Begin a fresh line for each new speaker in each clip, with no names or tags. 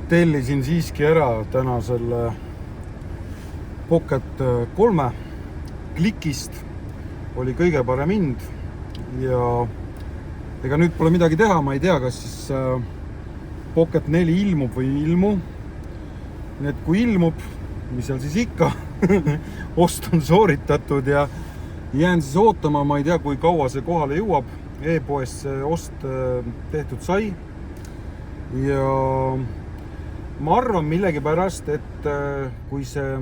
tellisin siiski ära täna selle Pocket 3 Klikist. Oli kõige parem hind ja ega nüüd pole midagi teha, ma ei tea, kas siis Pocket 4 ilmub või ei ilmu. Nii et kui ilmub, mis seal siis ikka, ost on sooritatud ja jään siis ootama, ma ei tea, kui kaua see kohale jõuab. E-poest see ost tehtud sai ja ma arvan millegipärast, et kui see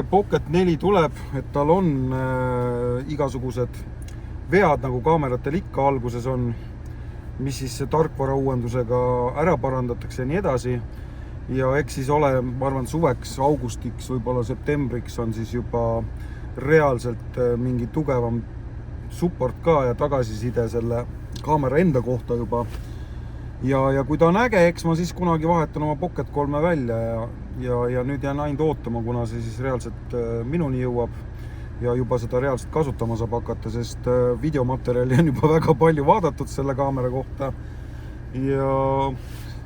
Pocket 4 tuleb, et tal on igasugused vead, nagu kaameratel ikka alguses on, mis siis tarkvara uuendusega ära parandatakse ja nii edasi. Ja eks siis ole, ma arvan, suveks, augustiks, võib-olla septembriks on siis juba reaalselt mingi tugevam support ka ja tagasiside selle kaamera enda kohta juba. Ja kui ta on äge, eks ma siis kunagi vahetan oma Pocket 3 välja ja nüüd jään ainult ootama, kuna see siis reaalselt minuni jõuab ja juba seda reaalselt kasutama saab hakata, sest videomaterjali on juba väga palju vaadatud selle kaamera kohta ja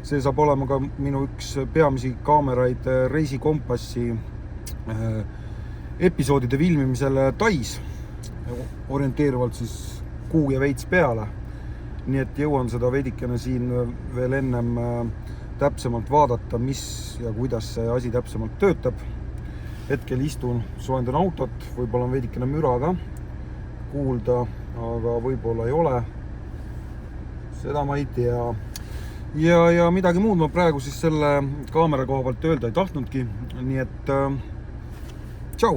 see saab olema ka minu üks peamisi kaameraid reisikompassi episoodide filmimisele Tais, orienteeruvalt siis kuu ja veits peale. Nii et jõuan seda veidikene siin veel ennem täpsemalt vaadata, mis ja kuidas see asi täpsemalt töötab. Hetkel istun, soendan autot, võib-olla on veidikene müra ka kuulda, aga võib-olla ei ole. Seda ma ei tea. Ja midagi muud ma praegu siis selle kaamera koha pealt öelda ei tahtnudki. Nii et tšau!